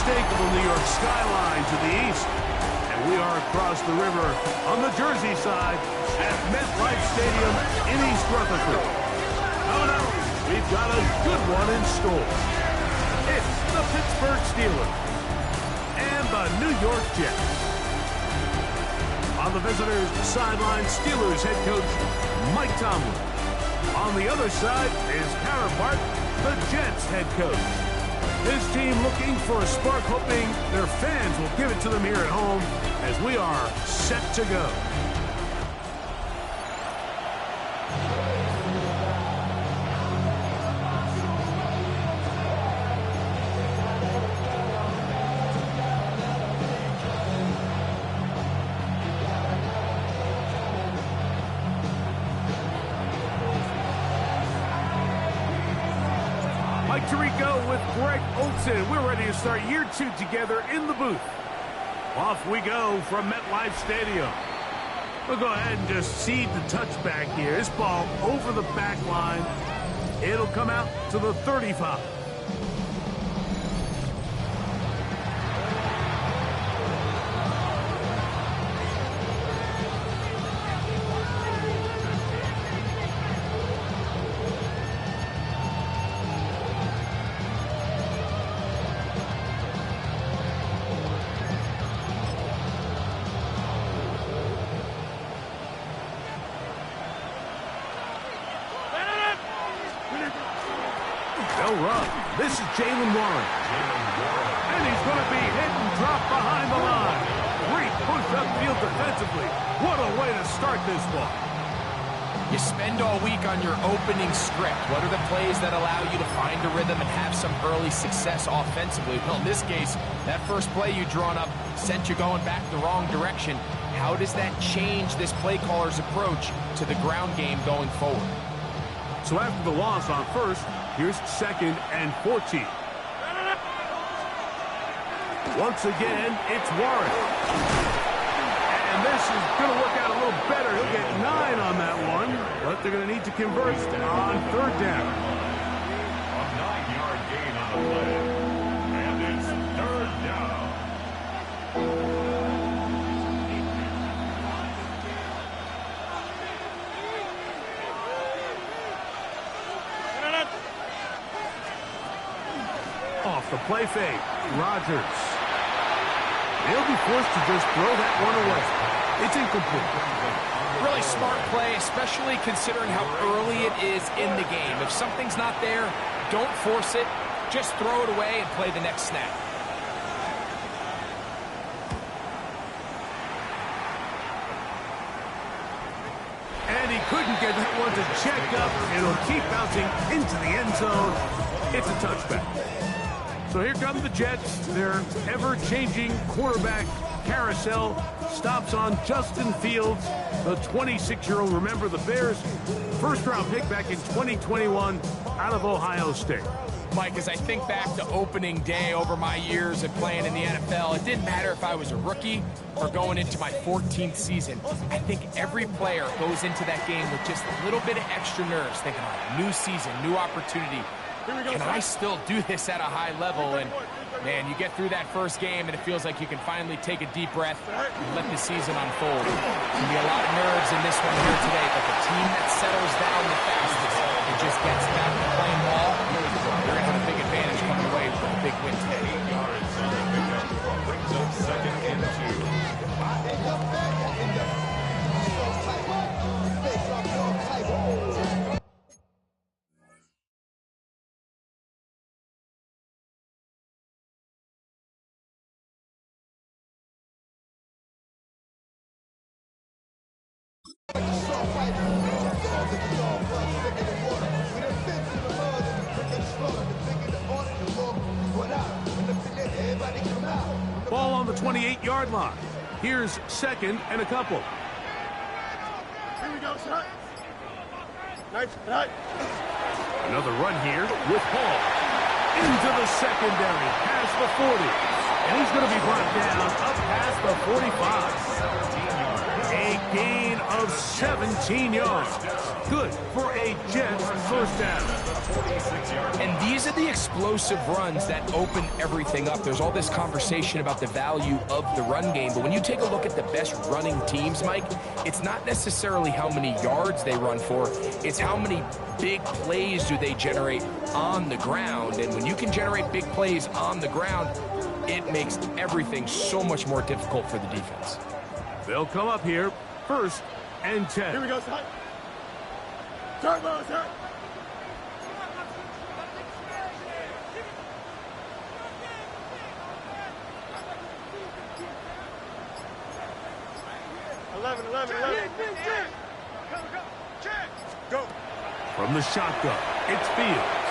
unmistakable New York skyline to the east. And we are across the river on the Jersey side at MetLife Stadium in East Rutherford. Coming up, we've got a good one in store. It's the Pittsburgh Steelers and the New York Jets. On the visitors' sideline, Steelers head coach Mike Tomlin. On the other side is Counterpart, the Jets head coach. His team looking for a spark, hoping their fans will give it to them here at home as we are set to go. Mike Tirico with Greg Olsen. We're ready to start year 2 together in the booth. Off we go from MetLife Stadium. We'll go ahead and just seed the touchback here. This ball over the back line. It'll come out to the 35. No run. This is Jalen Warren. And he's going to be hit and dropped behind the line. Great push upfield defensively. What a way to start this ball. You spend all week on your opening script. What are the plays that allow you to find a rhythm and have some early success offensively? Well, in this case, that first play you drawn up sent you going back the wrong direction. How does that change this play caller's approach to the ground game going forward? So after the loss on first, here's 2nd and 14. Once again, it's Warren. And this is going to work out a little better. He'll get 9 on that one, but they're going to need to convert on 3rd down. A 9-yard gain on the play. And it's 3rd down. Off the play fake, Rodgers. He'll be forced to just throw that one away. It's incomplete. Really smart play, especially considering how early it is in the game. If something's not there, don't force it. Just throw it away and play the next snap. And he couldn't get that one to check up. It'll keep bouncing into the end zone. It's a touchback. So here come the Jets. Their ever-changing quarterback carousel stops on Justin Fields, the 26-year-old. Remember, the Bears' first-round pick back in 2021 out of Ohio State. Mike, as I think back to opening day over my years of playing in the NFL, it didn't matter if I was a rookie or going into my 14th season. I think every player goes into that game with just a little bit of extra nerves, thinking, oh, new season, new opportunity. Can I still do this at a high level? And, man, you get through that first game, and it feels like you can finally take a deep breath and let the season unfold. There can be a lot of nerves in this one here today, but the team that settles down the fastest and just gets back to playing ball, they're going to have a big advantage coming away with a big win today. 8 yards on the pickup. Brings up 2nd and 2. Ball on the 28-yard line. Here's 2nd and a couple. Here we go, son. Nice. Another run here with Hall. Into the secondary, past the 40. And he's going to be brought down up past the 45. A gain of 17 yards. Good for a Jets first down. And these are the explosive runs that open everything up. There's all this conversation about the value of the run game, but when you take a look at the best running teams, Mike, it's not necessarily how many yards they run for, it's how many big plays do they generate on the ground. And when you can generate big plays on the ground, it makes everything so much more difficult for the defense. They'll come up here, 1st and 10. Here we go, son. Turbo, sir. Eleven. Go. From the shotgun, it's Fields.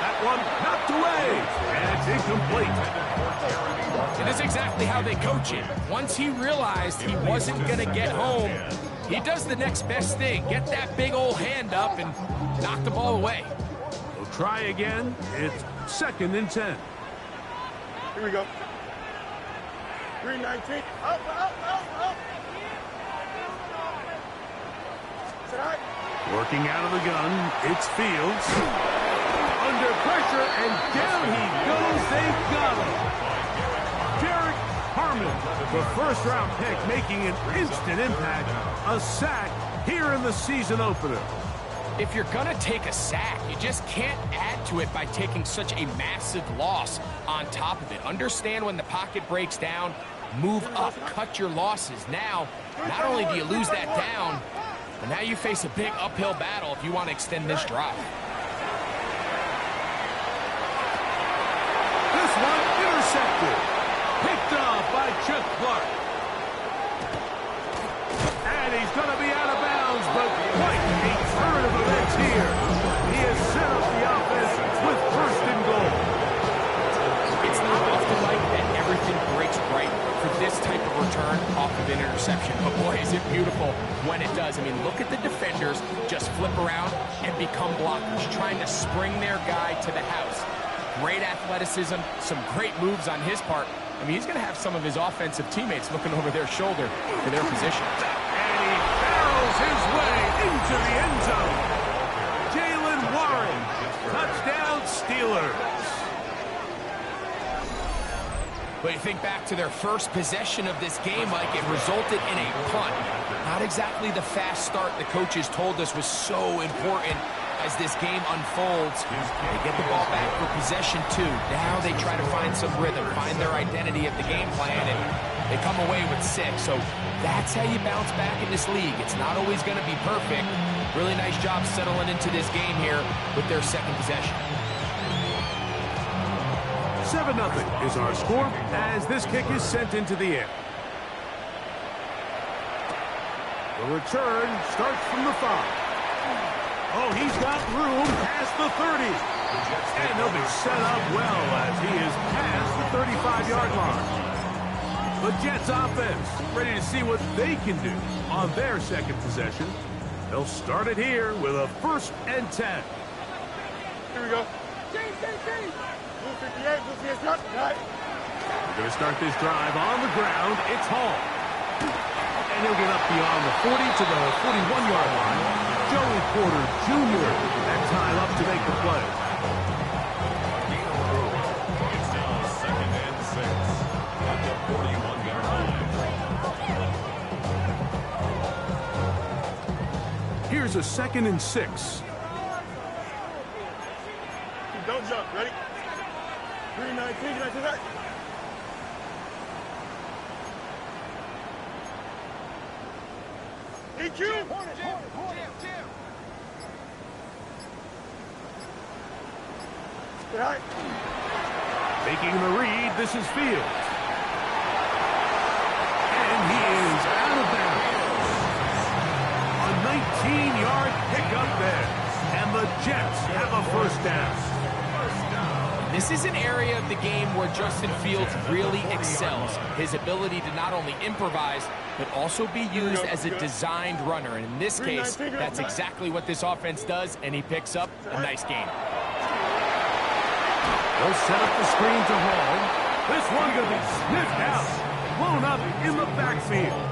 That one knocked away, and it's incomplete. And that's exactly how they coach him. Once he realized he wasn't going to get home, he does the next best thing. Get that big old hand up and knock the ball away. We'll try again. It's 2nd and 10. Here we go. 319. Up. Sit high. Working out of the gun, it's Fields. Under pressure, and down he goes. They got him. Derek Harmon, the first-round pick, making an instant impact. A sack here in the season opener. If you're going to take a sack, you just can't add to it by taking such a massive loss on top of it. Understand when the pocket breaks down, move up, cut your losses. Now, not only do you lose that down, but now you face a big uphill battle if you want to extend this drive. This one intercepted. Picked off by Chuck Clark. And he's going to be out of bounds, but quite a turn of events here. He has set up the offense with 1st and goal. It's not often like that everything breaks right for this type of return off of an interception. But boy, is it beautiful when it does. I mean, look at the defenders just flip around and become blockers, trying to spring their guy to the house. Great athleticism, some great moves on his part. I mean, he's going to have some of his offensive teammates looking over their shoulder for their position. And he barrels his way into the end zone. Jalen Warren, touchdown Steelers. But you think back to their first possession of this game, Mike, it resulted in a punt. Not exactly the fast start the coaches told us was so important as this game unfolds. They get the ball back for possession 2. Now they try to find some rhythm, find their identity of the game plan, and they come away with 6. So that's how you bounce back in this league. It's not always going to be perfect. Really nice job settling into this game here with their 2nd possession. 7-0 is our score as this kick is sent into the air. The return starts from the 5. Oh, he's got room past the 30. And they'll be set up well as he is past the 35-yard line. The Jets offense ready to see what they can do on their 2nd possession. They'll start it here with a 1st and 10. Here we go. Blue 58, blue 58, right. We're going to start this drive on the ground. It's Hall. And he'll get up beyond the 40 to the 41-yard line. Joey Porter Jr. that time up to make the play. It's now 2nd and 6 at the 41-yard line. Here's a 2nd and 6. Don't jump. Ready? 319. Can I do that? EQ. Right. Making the read, this is Fields. And he is out of bounds. A 19-yard pickup there. And the Jets have a 1st down. This is an area of the game where Justin Fields really excels. His ability to not only improvise, but also be used as a designed runner. And in this case, that's exactly what this offense does, and he picks up a nice gain. They'll set up the screen to Hall. This one going to be sniffed out. Blown up in the backfield.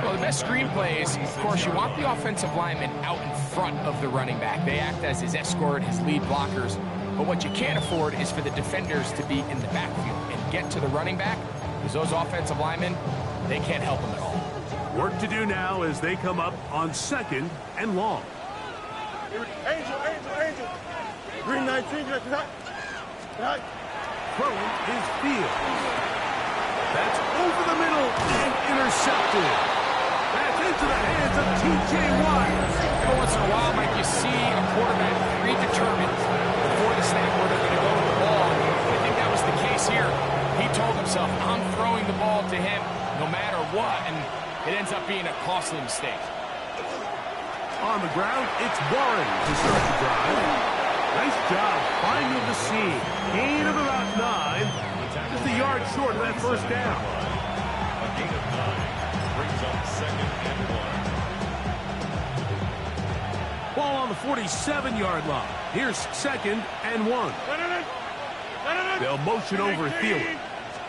Well, the best screenplays, of course, you want the offensive lineman out in front of the running back. They act as his escort, his lead blockers. But what you can't afford is for the defenders to be in the backfield and get to the running back, because those offensive linemen, they can't help him at all. Work to do now as they come up on 2nd and long. Angel. Green 19, right. Throwing is Fields. That's over the middle and intercepted. That's into the hands of T.J. Watt. Every once in a while, Mike, you see a quarterback predetermined before the snap where they're going to go with the ball. I think that was the case here. He told himself, I'm throwing the ball to him no matter what, and it ends up being a costly mistake. On the ground, it's Warren to start the drive. Nice job finding the seam. Gain of about 9. Just a yard short of that first down. A gain of 9 brings up 2nd and 1. Ball on the 47-yard line. Here's 2nd and 1. They'll motion over Thielen.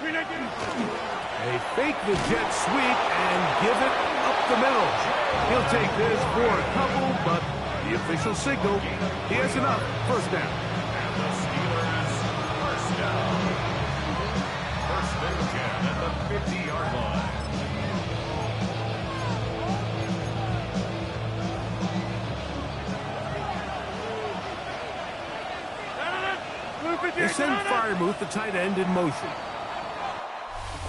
They fake the jet sweep and give it up the middle. He'll take this for a couple, but the official signal, he has enough. First down. And the Steelers first down. 1st and 10 at the 50-yard line. They send Freiermuth, the tight end, in motion.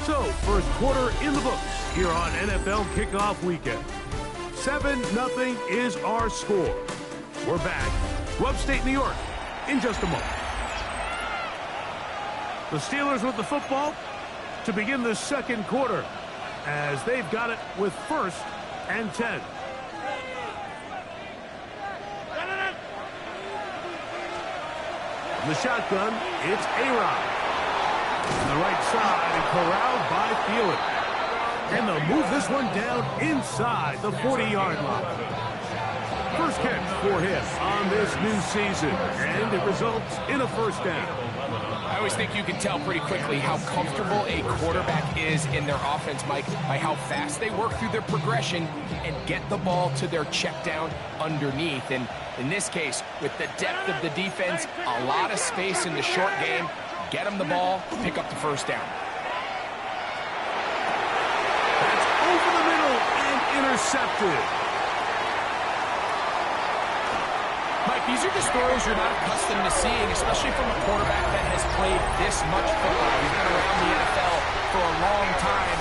So, first quarter in the books here on NFL Kickoff Weekend. 7-0 is our score. We're back to upstate New York in just a moment. The Steelers with the football to begin the second quarter as they've got it with 1st and 10. The shotgun, it's A-Rod. On the right side and corralled by Thielen. And they'll move this one down inside the 40-yard line. First catch for him on this new season, and it results in a first down. I always think you can tell pretty quickly how comfortable a quarterback is in their offense, Mike, by how fast they work through their progression and get the ball to their check down underneath. And in this case, with the depth of the defense, a lot of space in the short game, get them the ball, pick up the first down. That's over the middle and intercepted. Mike, these are just stories you're not accustomed to seeing, especially from a quarterback that has played this much football. He's been around the NFL for a long time.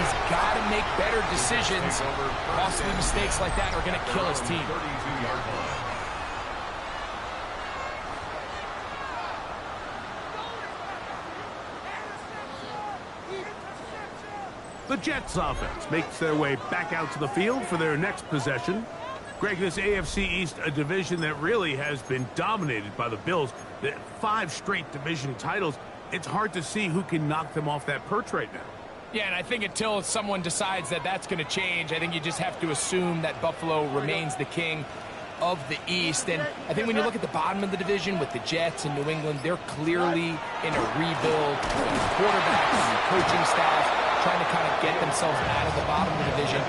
He's got to make better decisions. Costly mistakes like that are going to kill his team. The Jets offense makes their way back out to the field for their next possession. Greg, this AFC East, a division that really has been dominated by the Bills. 5 straight division titles. It's hard to see who can knock them off that perch right now. Yeah, and I think until someone decides that that's going to change, I think you just have to assume that Buffalo remains the king of the East. And I think when you look at the bottom of the division with the Jets and New England, they're clearly in a rebuild. Quarterbacks and coaching staff trying to kind of get themselves out of the bottom of the division.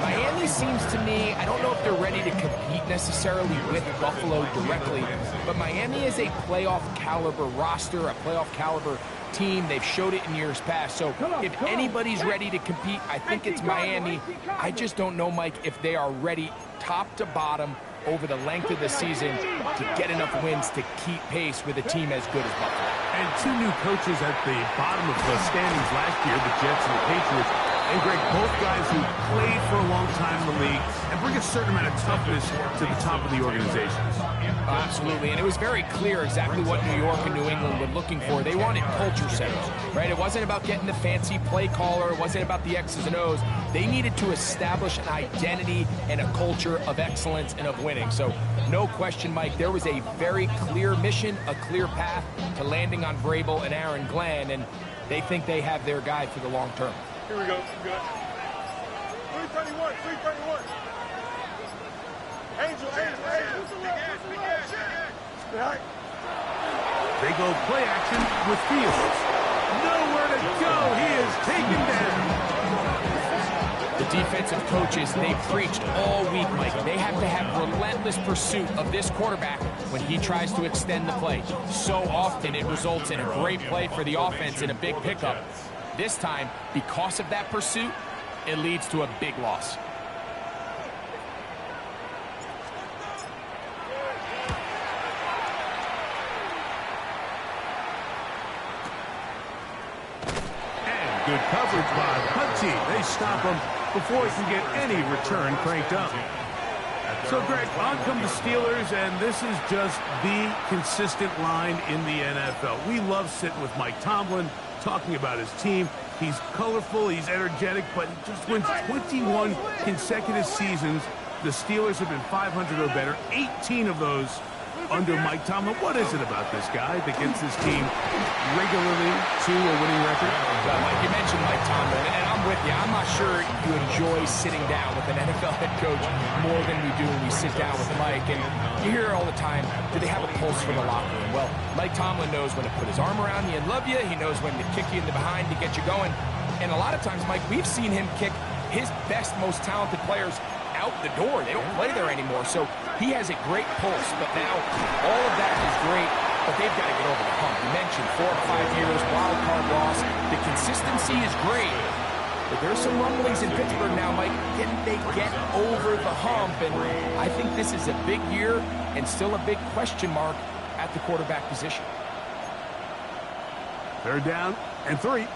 Miami seems to me, I don't know if they're ready to compete necessarily with Buffalo directly, but Miami is a playoff caliber roster, a playoff caliber team. They've showed it in years past. So if anybody's ready to compete, I think it's Miami. I just don't know, Mike, if they are ready top to bottom over the length of the season to get enough wins to keep pace with a team as good as Buffalo. And 2 new coaches at the bottom of the standings last year, the Jets and the Patriots. And, Greg, both guys who played for a long time in the league and bring a certain amount of toughness to the top of the organizations. Absolutely, and it was very clear exactly what New York and New England were looking for. They wanted culture setters, right? It wasn't about getting the fancy play caller. It wasn't about the X's and O's. They needed to establish an identity and a culture of excellence and of winning. So, no question, Mike, there was a very clear mission, a clear path to landing on Vrabel and Aaron Glenn, and they think they have their guy for the long term. Here we go. Good. 331. Angel. Right. They go play action with Fields. Nowhere to go. He is taken down. The defensive coaches, they preached all week, Mike. They have to have relentless pursuit of this quarterback when he tries to extend the play. So often it results in a great play for the offense and a big pickup. This time, because of that pursuit, it leads to a big loss. And good coverage by the punt team. They stop him before he can get any return cranked up. So, Greg, on come the Steelers, and this is just the consistent line in the NFL. We love sitting with Mike Tomlin, talking about his team. He's colorful, he's energetic, but he just wins 21 consecutive seasons. The Steelers have been 500 or better, 18 of those under Mike Tomlin. What is it about this guy that gets his team regularly to a winning record? Like you mentioned Mike Tomlin, and I'm with you. I'm not sure you enjoy sitting down with an NFL head coach more than we do when we sit down with Mike. And you hear it all the time, do they have a pulse for the locker room? Well, Mike Tomlin knows when to put his arm around you and love you. He knows when to kick you in the behind to get you going. And a lot of times, Mike, we've seen him kick his best, most talented players out the door. They don't play there anymore, so he has a great pulse. But now, all of that is great, but they've got to get over the hump. You mentioned 4 or 5 years, wild card loss. The consistency is great, but there's some rumblings in Pittsburgh now, Mike. Can they get over the hump? And I think this is a big year and still a big question mark at the quarterback position. 3rd down and 3.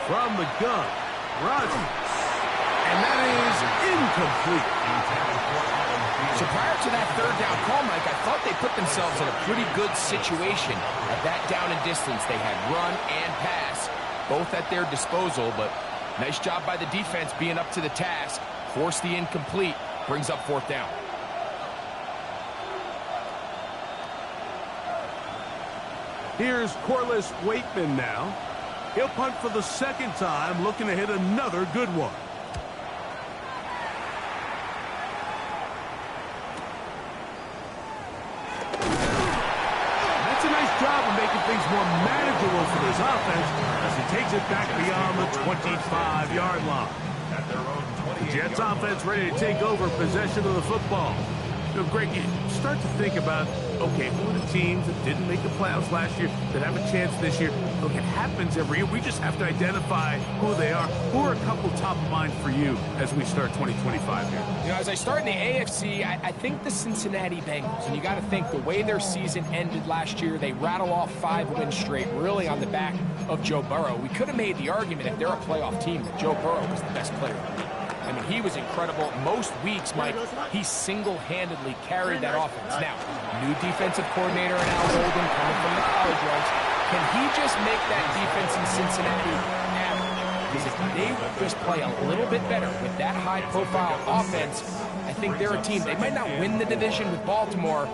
From the gun, Rodgers. And that is incomplete. So prior to that 3rd down call, Mike, I thought they put themselves in a pretty good situation at that down and distance. They had run and pass, both at their disposal, but nice job by the defense being up to the task. Force the incomplete, brings up 4th down. Here's Corliss Waitman now. He'll punt for the 2nd time, looking to hit another good one. That's a nice job of making things more manageable for this offense as he takes it back beyond the 25-yard line. The Jets offense ready to take over possession of the football. You know, Greg, you start to think about, okay, who are the teams that didn't make the playoffs last year that have a chance this year? Look, it happens every year. We just have to identify who they are. Who are a couple top of mind for you as we start 2025 here? You know, as I start in the AFC, I think the Cincinnati Bengals, and you got to think the way their season ended last year, they rattle off 5 wins straight, really on the back of Joe Burrow. We could have made the argument if they're a playoff team that Joe Burrow was the best player. I mean, he was incredible. Most weeks, Mike, he single-handedly carried that offense. Now, new defensive coordinator in Al Golden coming from the college ranks. Can he just make that defense in Cincinnati happen? Because if they just play a little bit better with that high-profile offense, I think they're a team. They might not win the division with Baltimore,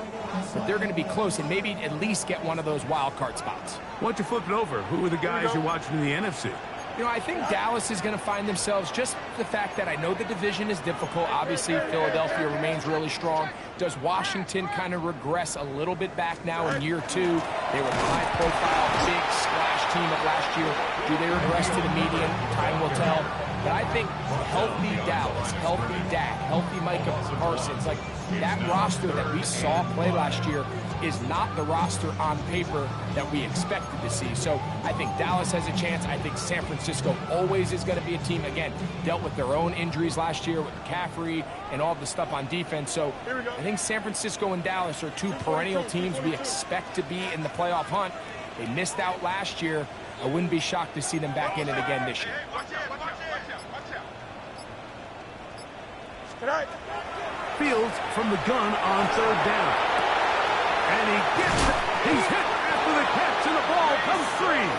but they're going to be close and maybe at least get one of those wild card spots. Why don't you flip it over? Who are the guys you're watching in the NFC? You know, I think Dallas is going to find themselves, just the fact that I know the division is difficult. Obviously, Philadelphia remains really strong. Does Washington kind of regress a little bit back now in year 2? They were the high-profile, big splash team of last year. Do they regress to the median? Time will tell. But I think healthy Dallas, healthy Dak, healthy Micah Parsons, like that roster that we saw play last year is not the roster on paper that we expected to see. So I think Dallas has a chance. I think San Francisco always is going to be a team, again, dealt with their own injuries last year with McCaffrey and all the stuff on defense. So I think San Francisco and Dallas are 2 perennial teams we expect to be in the playoff hunt. They missed out last year. I wouldn't be shocked to see them back in it again this year. Fields from the gun on 3rd down. And he gets it. He's hit after the catch, and the ball comes free.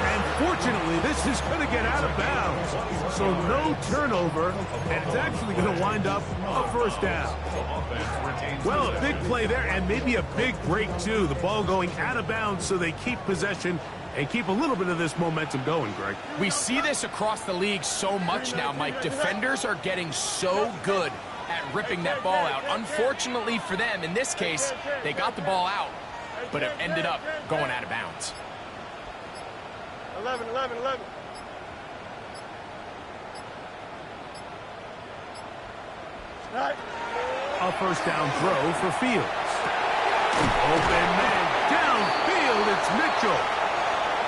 And fortunately, this is going to get out of bounds. So no turnover, and it's actually going to wind up a 1st down. Well, a big play there, and maybe a big break, too. The ball going out of bounds, so they keep possession and keep a little bit of this momentum going, Greg. We see this across the league so much now, Mike. Defenders are getting so good at ripping that ball out. Unfortunately for them, in this case, they got the ball out, but it ended up going out of bounds. 11, 11, 11. Right. A first down throw for Fields. Open man downfield, it's Mitchell.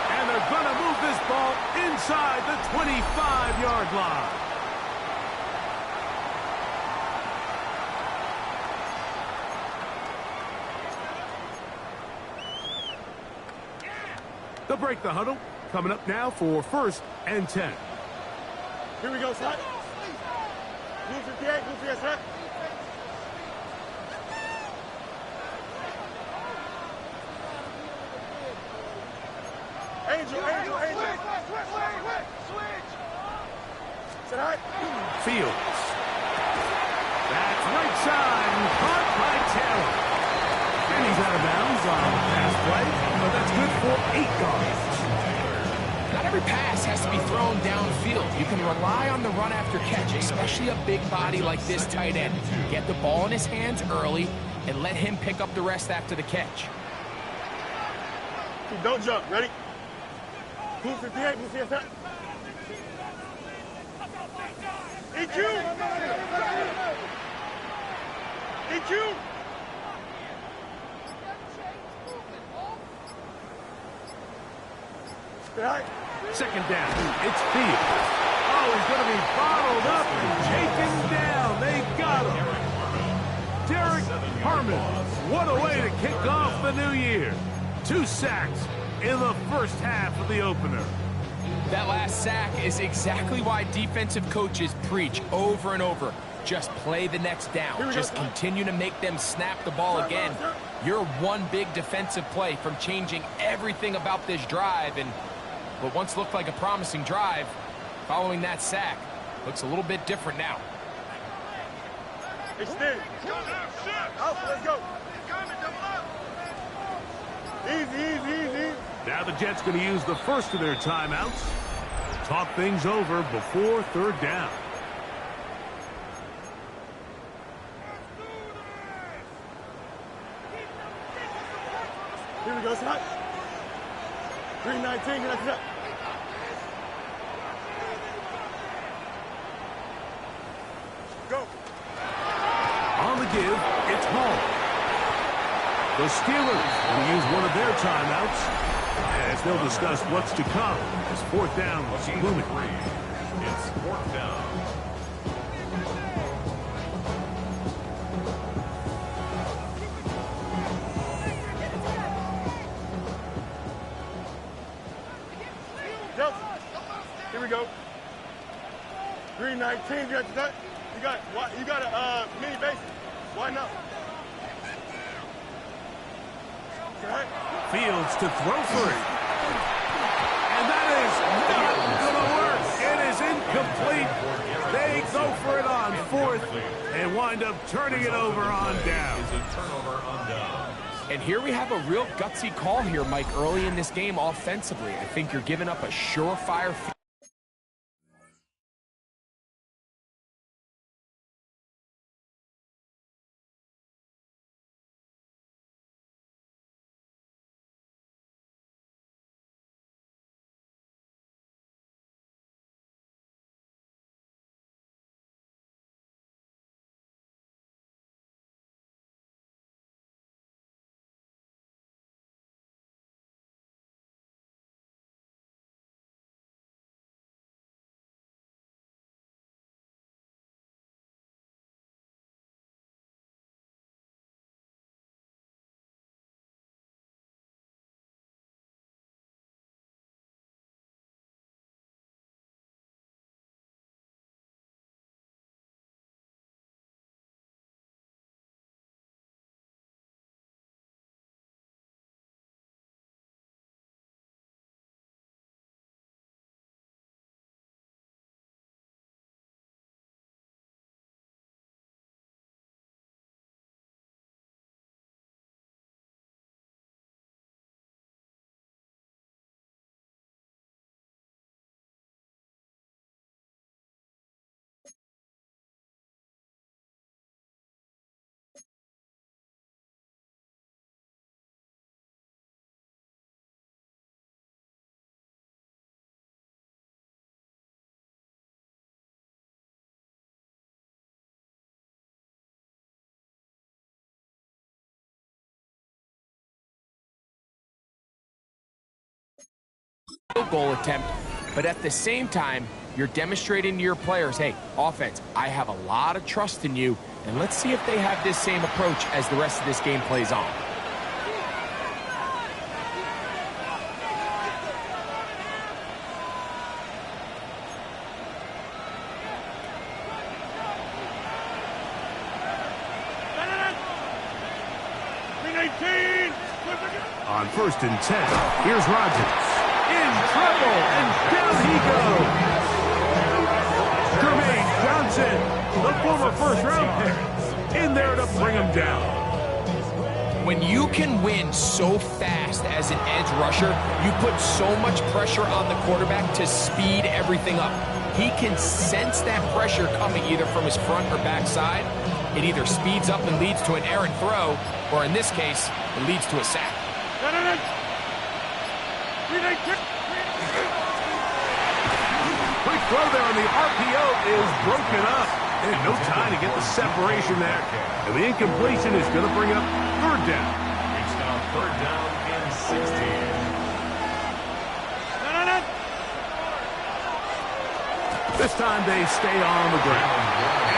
And they're going to move this ball inside the 25-yard line. They'll break the huddle. Coming up now for 1st and 10. Here we go, son. Blue 58, blue 58, son. Angel, Angel, Angel. Switch. Sit high. Fields. That's right side and caught by Taylor. And he's out of bounds on the pass play, but that's good for 8 yards. Not every pass has to be thrown downfield. You can rely on the run after catch, especially a big body like this tight end. Get the ball in his hands early and let him pick up the rest after the catch. Don't jump. Ready? Blue 58, blue 58, son. EQ! EQ! Right. 2nd down. It's Fields. Oh, he's going to be bottled up and taken down. They got him. Derek Harmon. What a way to kick off the new year. 2 sacks in the first half of the opener. That last sack is exactly why defensive coaches preach over and over. Just play the next down. Just continue to make them snap the ball again. You're one big defensive play from changing everything about this drive, and what once looked like a promising drive, following that sack, looks a little bit different now. Extend. Out, let's go. Easy. Now the Jets going to use the first of their timeouts. Talk things over before 3rd down. Here we go, son. 319, get up. Go. On the give, it's Hall. The Steelers will use one of their timeouts as they'll discuss what's to come as 4th down was looming. It's 4th down. Here we go. 319, you got a mini base. Why not? Right. Fields to throw for it. And that is not going to work. It is incomplete. They go for it on 4th and wind up turning it over on down. And here we have a real gutsy call here, Mike, early in this game offensively. I think you're giving up a surefire field goal attempt, but at the same time, you're demonstrating to your players, hey, offense, I have a lot of trust in you, and let's see if they have this same approach as the rest of this game plays on. On 1st and 10, here's Rodgers. In trouble, and down he goes. Jermaine Johnson, the former first-round pick, in there to bring him down. When you can win so fast as an edge rusher, you put so much pressure on the quarterback to speed everything up. He can sense that pressure coming either from his front or back side. It either speeds up and leads to an errant throw, or in this case, it leads to a sack. Quick throw there, and the RPO is broken up. And no time to get the separation there. And the incompletion is going to bring up 3rd down. It's now 3rd down and 16. This time they stay on the ground.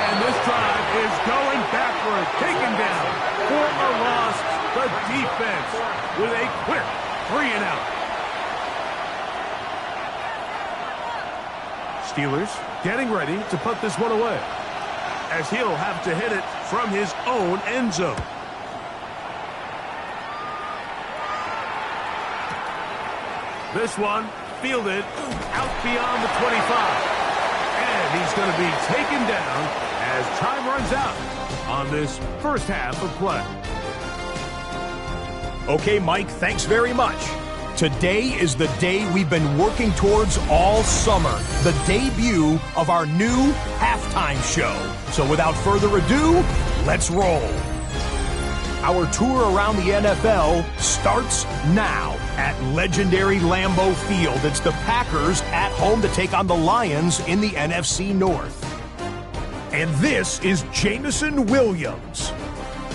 And this drive is going backward, taken down for a loss. The defense with a quick 3-and-out. Steelers getting ready to put this one away, as he'll have to hit it from his own end zone. This one fielded out beyond the 25. And he's going to be taken down as time runs out on this first half of play. Okay, Mike, thanks very much. Today is the day we've been working towards all summer, the debut of our new halftime show. So without further ado, let's roll. Our tour around the NFL starts now at legendary Lambeau Field. It's the Packers at home to take on the Lions in the NFC North. And this is Jameson Williams.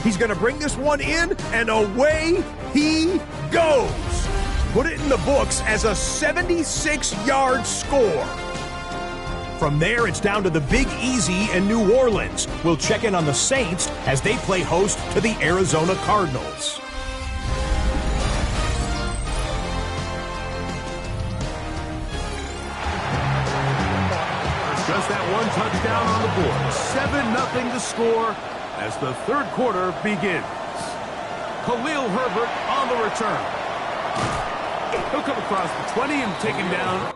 He's going to bring this one in, and away he goes. Put it in the books as a 76-yard score. From there, it's down to the Big Easy in New Orleans. We'll check in on the Saints as they play host to the Arizona Cardinals. Just that one touchdown on the board. 7-0 the score as the 3rd quarter begins. Khalil Herbert on the return. He'll come across the 20 and take him down.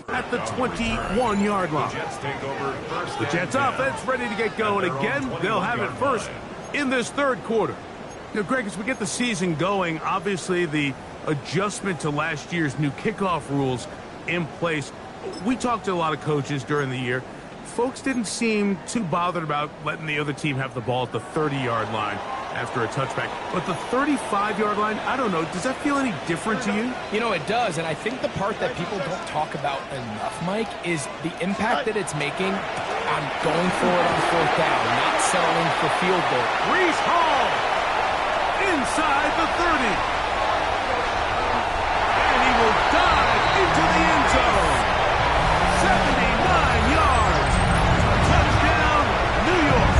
At the 21-yard line. The Jets offense ready to get going again. They'll have it first in this 3rd quarter. Now, Greg, as we get the season going, obviously the adjustment to last year's new kickoff rules in place. We talked to a lot of coaches during the year. Folks didn't seem too bothered about letting the other team have the ball at the 30-yard line after a touchback. But the 35-yard line, I don't know, does that feel any different to you? You know, it does, and I think the part that people don't talk about enough, Mike, is the impact that it's making on going forward on 4th down, not settling for field goal. Breece Hall inside the 30. And he will dive into the end zone. 79 yards. Touchdown, New York.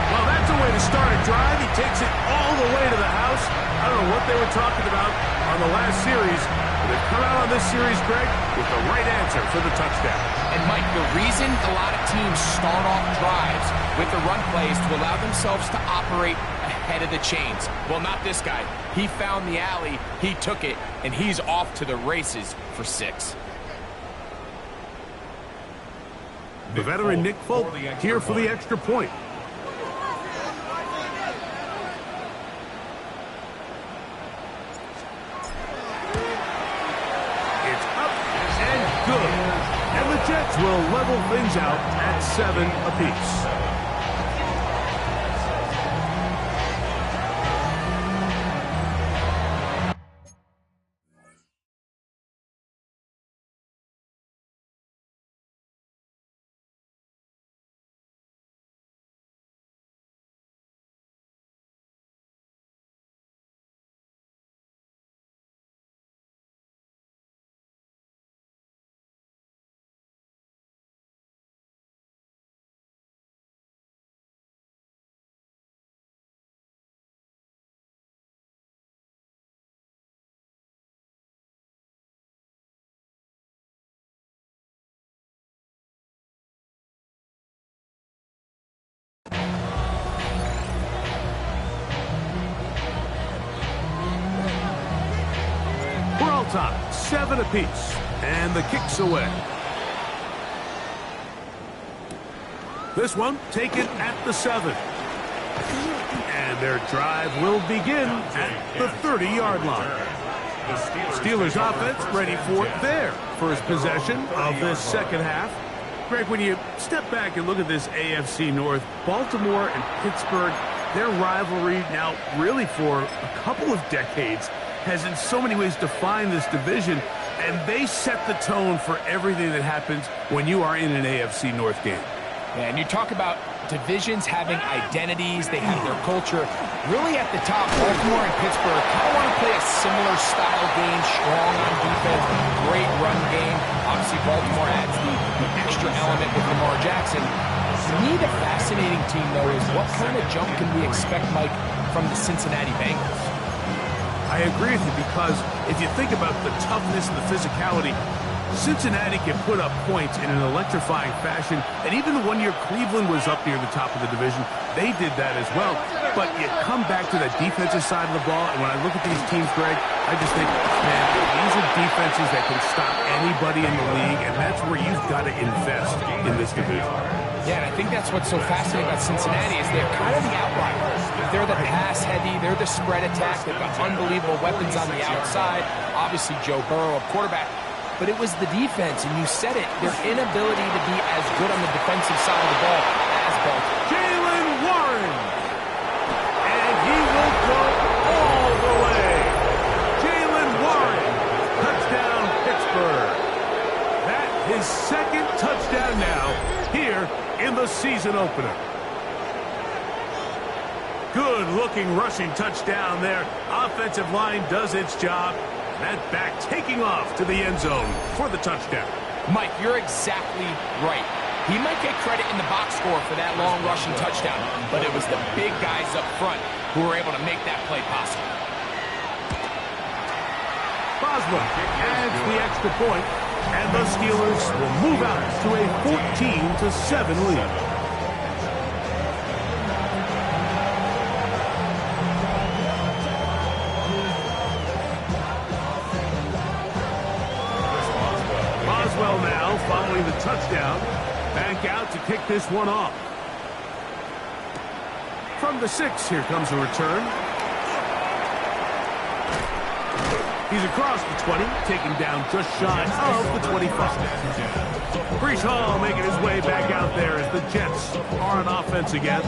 Well, that's a way to start a drive. He takes it all the way to the house. I don't know what they were talking about on the last series, but they've come out on this series, Greg, with the right answer for the touchdown. And, Mike, the reason a lot of teams start off drives with the run plays to allow themselves to operate ahead of the chains. Well, not this guy. He found the alley, he took it, and he's off to the races for 6. The veteran Nick Folk here for the extra point. It's up and good. And the Jets will level things out at 7 apiece. Time, 7 apiece, and the kick's away. This one taken at the 7. And their drive will begin at the 30-yard line. Steelers offense ready for it there. First possession of this second half. Greg, when you step back and look at this AFC North, Baltimore and Pittsburgh, their rivalry now really for a couple of decades has in so many ways defined this division, and they set the tone for everything that happens when you are in an AFC North game. Yeah, and you talk about divisions having identities, they have their culture. Really at the top, Baltimore and Pittsburgh kind of want to play a similar style game, strong on defense, great run game. Obviously, Baltimore adds the extra element with Lamar Jackson. To me, the fascinating team, though, is what kind of jump can we expect, Mike, from the Cincinnati Bengals? I agree with you, because if you think about the toughness and the physicality, Cincinnati can put up points in an electrifying fashion, and even the one year Cleveland was up near the top of the division, they did that as well. But you come back to the defensive side of the ball, and when I look at these teams, Greg, I just think, man, these are defenses that can stop anybody in the league, and that's where you've got to invest in this division. Yeah, and I think that's what's so fascinating about Cincinnati is they're kind of the outliers. They're the pass-heavy, they're the spread attack, they've got unbelievable weapons on the outside. Obviously, Joe Burrow, a quarterback. But it was the defense, and you said it, their inability to be as good on the defensive side of the ball as Baltimore. Jaylen Warren! And he will go all the way. Jaylen Warren, touchdown Pittsburgh. That his second touchdown now here in the season opener. Good-looking rushing touchdown there. Offensive line does its job. That back taking off to the end zone for the touchdown. Mike, you're exactly right. He might get credit in the box score for that long rushing touchdown, but it was the big guys up front who were able to make that play possible. Boswell adds the extra point, and the Steelers will move out to a 14-7 lead. Boswell now following the touchdown, back out to kick this one off. From the 6, here comes a return. He's across the 20, taken down just shy of the 25. Breece Hall making his way back out there as the Jets are on offense again.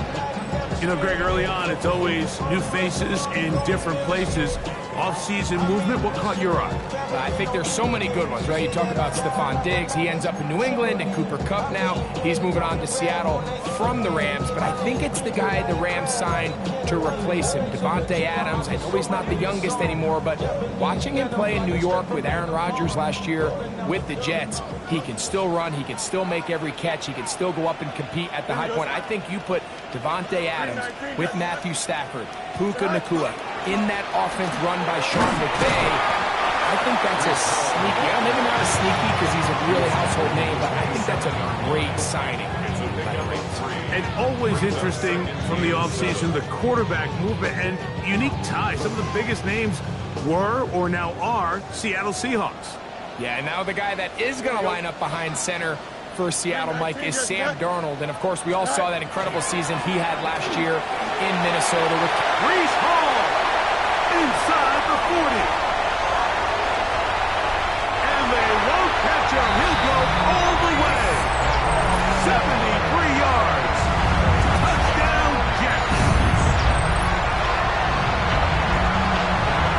You know, Greg, early on, it's always new faces in different places. Off-season movement, what caught your eye? I think there's so many good ones, right? You talk about Stephon Diggs. He ends up in New England, and Cooper Kupp now. He's moving on to Seattle from the Rams, but I think it's the guy the Rams signed to replace him, Davante Adams. I know he's not the youngest anymore, but watching him play in New York with Aaron Rodgers last year with the Jets, he can still run, he can still make every catch, he can still go up and compete at the high point. I think you put Davante Adams with Matthew Stafford, Puka Nacua, in that offense run by Sean McVay. I think that's a sneaky, maybe not a sneaky because he's a really household name, but I think that's a great signing. And always interesting from the offseason, the quarterback movement and unique ties. Some of the biggest names were or now are Seattle Seahawks. Yeah, and now the guy that is going to line up behind center for Seattle, Mike, is Sam Darnold. And, of course, we all saw that incredible season he had last year in Minnesota. Brees Hall inside the 40. And they won't catch him. He'll go all the way. 73 yards. Touchdown, Jets.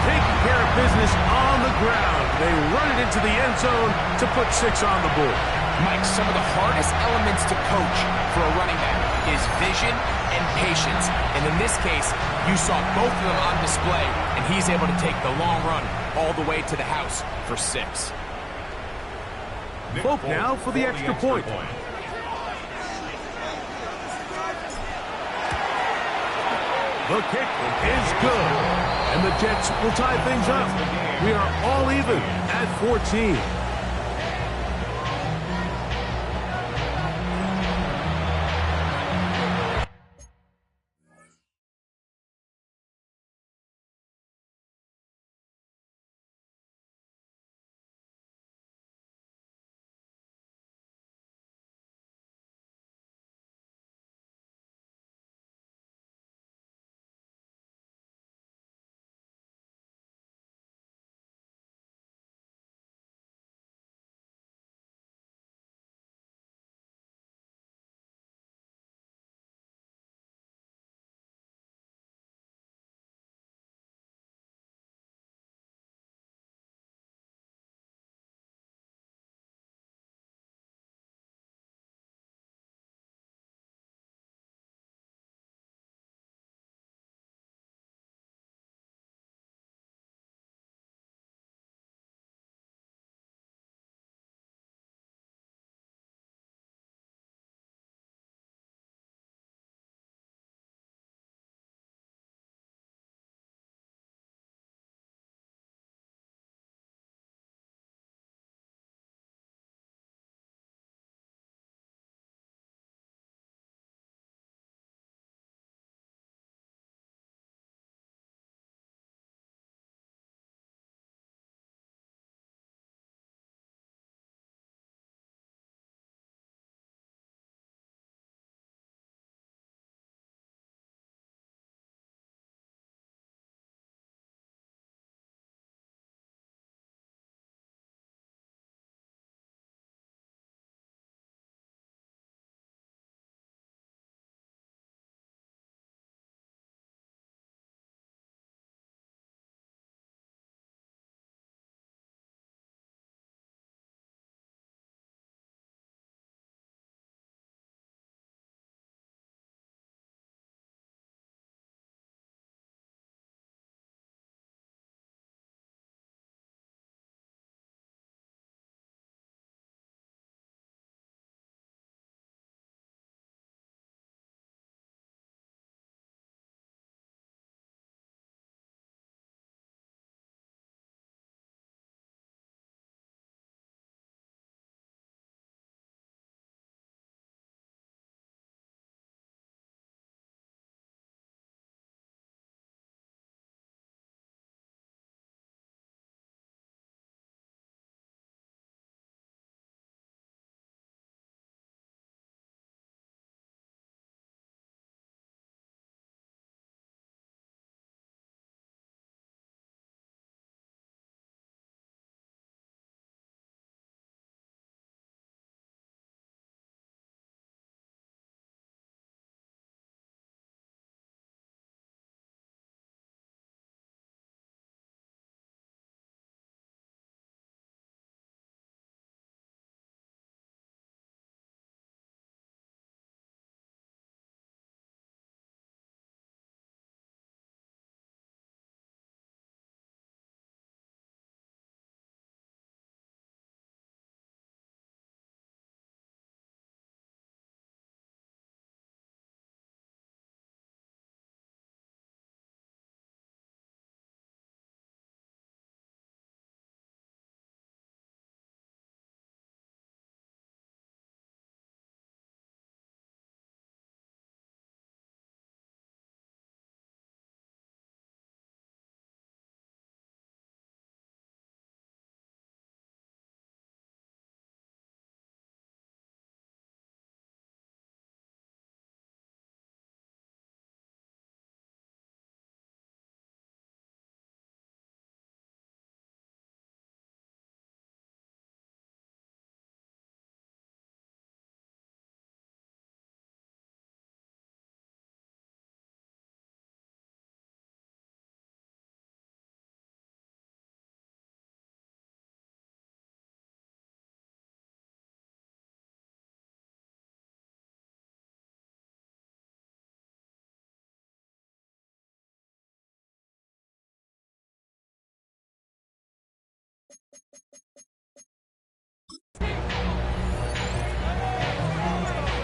Taking care of business on the ground. They run it into the end zone to put 6 on the board. Mike, some of the hardest elements to coach for a running back is vision and patience. And in this case, you saw both of them on display, and he's able to take the long run all the way to the house for 6. Folk now for the extra point. The kick is good. And the Jets will tie things up. We are all even at 14.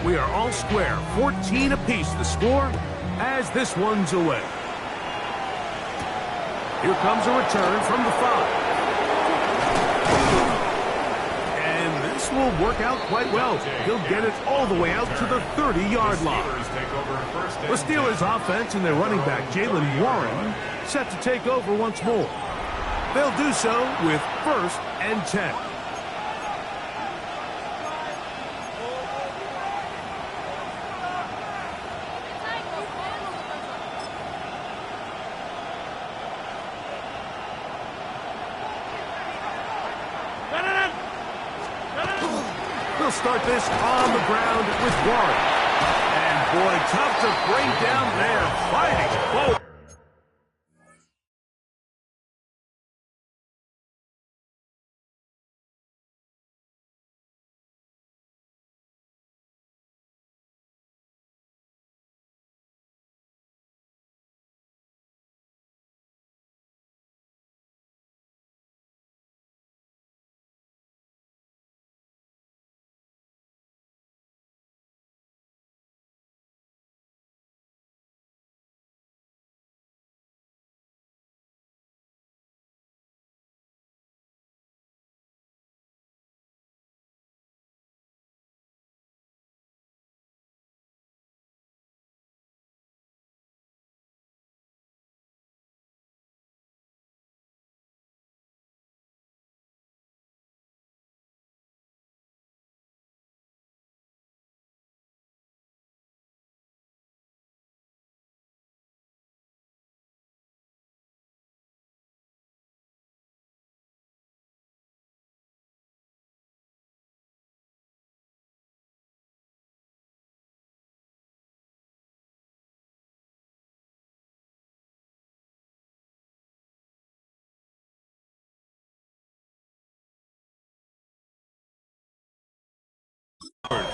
We are all square, 14 apiece the score as this one's away. Here comes a return from the 5. And this will work out quite well. He'll get it all the way out to the 30-yard line. The Steelers offense and their running back, Jalen Warren, set to take over once more. They'll do so with 1st and 10. They'll start this on the ground with Warren. And boy, tough to bring down there, fighting forward.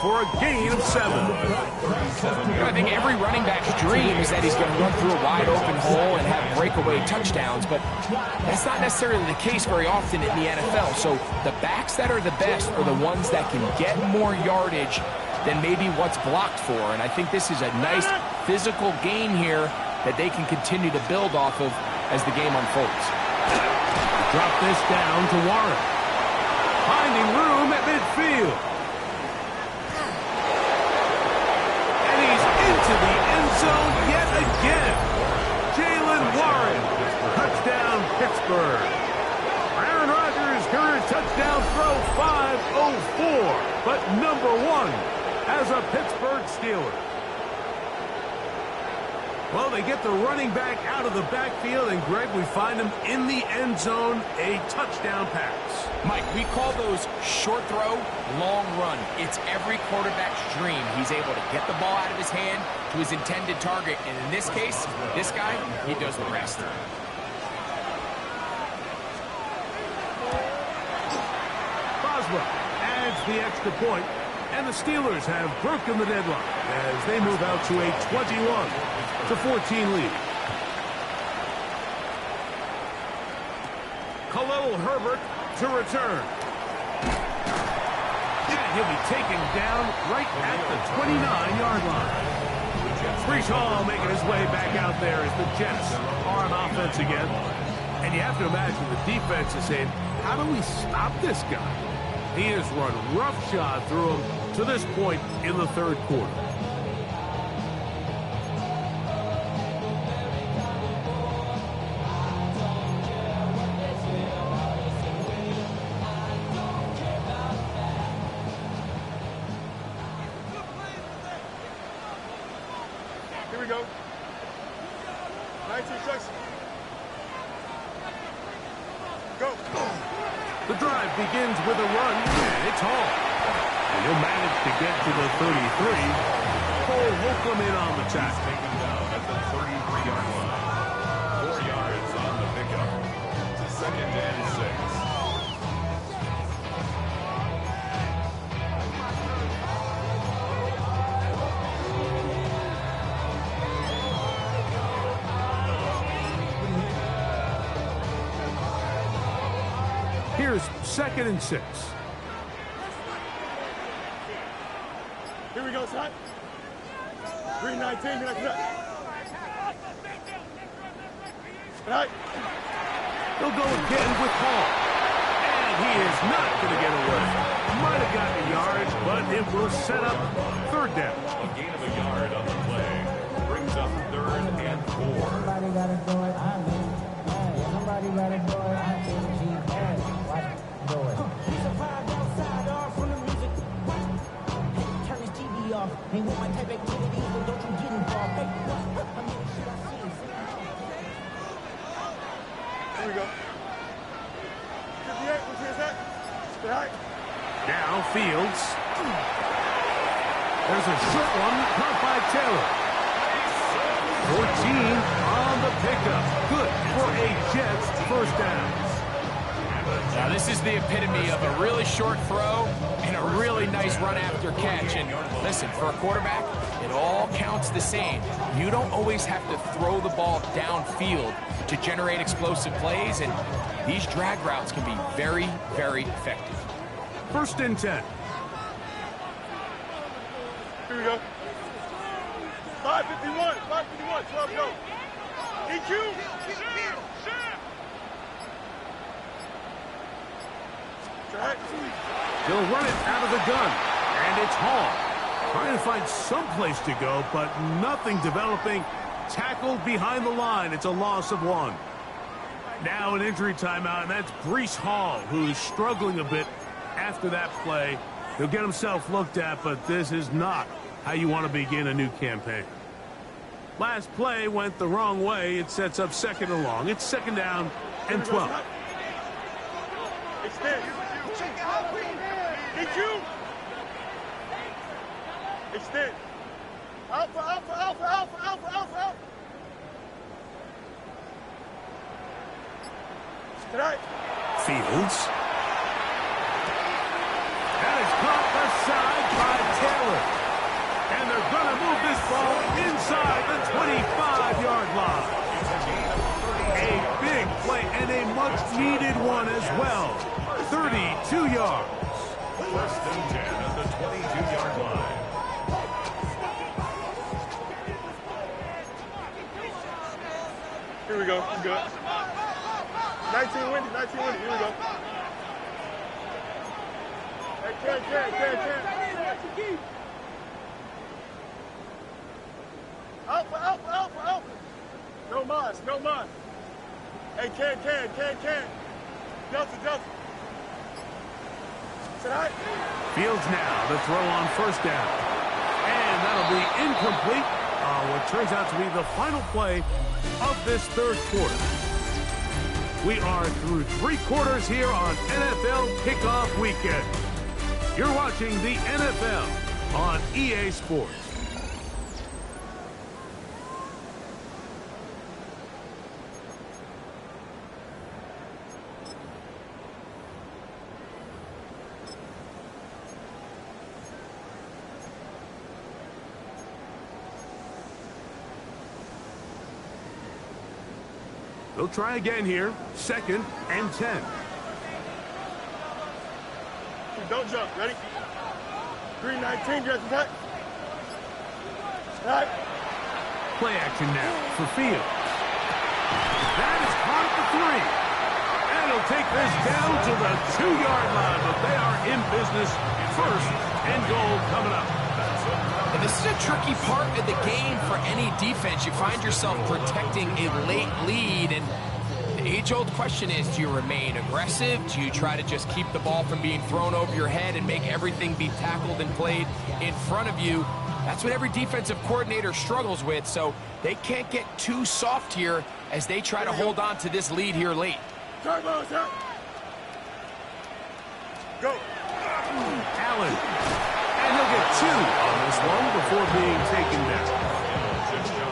For a gain of 7. I think every running back's dream is that he's going to run through a wide open hole and have breakaway touchdowns, but that's not necessarily the case very often in the NFL. So the backs that are the best are the ones that can get more yardage than maybe what's blocked for. And I think this is a nice physical gain here that they can continue to build off of as the game unfolds. Drop this down to Warren. Finding room at midfield. To the end zone yet again. Jalen Warren. Touchdown, Pittsburgh. Aaron Rodgers' career touchdown throw 504, but number 1 as a Pittsburgh Steeler. Well, they get the running back out of the backfield, and Greg, we find him in the end zone, a touchdown pass. Mike, we call those short throw, long run. It's every quarterback's dream. He's able to get the ball out of his hand to his intended target, and in this case, this guy, he does the rest. Boswell adds the extra point, and the Steelers have broken the deadlock as they move out to a 21-14 lead. Khalil Herbert to return. And he'll be taken down right at the 29-yard line. Breece Hall making his way back out there as the Jets are on offense again. And you have to imagine the defense is saying, how do we stop this guy? He has run roughshod through him to this point in the third quarter. Here we go. 19 shots. Go. The drive begins with a run, and it's Hall. And he'll manage to get to the 33. Cole Holcomb in on the tackle. Taken down at the 33-yard line. 4 yards on the pickup. It's 2nd and 6. Here's 2nd and 6. Here Here we go, son. 319, right. He'll go again with Hall. And he is not going to get away. Might have gotten yards, but it will set up third down. A gain of a yard on the play. Brings up 3rd and 4. Somebody gotta do it, I mean, hey, somebody gotta do it, I think she can. Watch it, do it. He's a vibe outside, off from the music. What? Hey, turn his TV off. Ain't with my type of activities, but don't you get involved. Hey, what? I mean, shit I see. Here we go. 58, what's his that? Right. Now Fields. There's a short one caught by Taylor. 14 on the pickup. Good for a Jets first down. Now, this is the epitome of a really short throw and a really nice run after catch. And listen, for a quarterback, it all counts the same. You don't always have to throw the ball downfield to generate explosive plays, and these drag routes can be very, very effective. 1st and 10. Here we go. 551, 12 go. EQ. Right. He'll run it out of the gun, and it's Hall. Trying to find some place to go, but nothing developing. Tackled behind the line. It's a loss of 1. Now an injury timeout, and that's Breece Hall, who's struggling a bit after that play. He'll get himself looked at, but this is not how you want to begin a new campaign. Last play went the wrong way. It sets up 2nd and long. It's 2nd down and 12. Extend. EQ. Extend. Alpha, alpha, alpha, alpha, alpha, alpha, alpha. Right. Fields. That is caught aside by Taylor. And they're going to move this ball inside the 25-yard line. A big play and a much-needed one as well. 32 yards. 1st and 10 at the 22-yard line. Here we go. I'm good. 19 windy. Here we go. Hey, can. Alpha. No mas. Hey, can. Delta. Tonight. Fields now, the throw on 1st down. And that'll be incomplete on what turns out to be the final play of this 3rd quarter. We are through 3 quarters here on NFL Kickoff Weekend. You're watching the NFL on EA Sports. They'll try again here. 2nd and 10. Don't jump. Ready? 319. Just attack. Right. Play action now for Fields. That is caught at the 3. And he'll take this down to the 2-yard line, but they are in business. 1st and goal coming up. And this is a tricky part of the game for any defense. You find yourself protecting a late lead, and the age-old question is, do you remain aggressive? Do you try to just keep the ball from being thrown over your head and make everything be tackled and played in front of you? That's what every defensive coordinator struggles with, so they can't get too soft here as they try to hold on to this lead here late. Turbo, sir. Go. Allen. And he'll get 2 on this one before being taken down.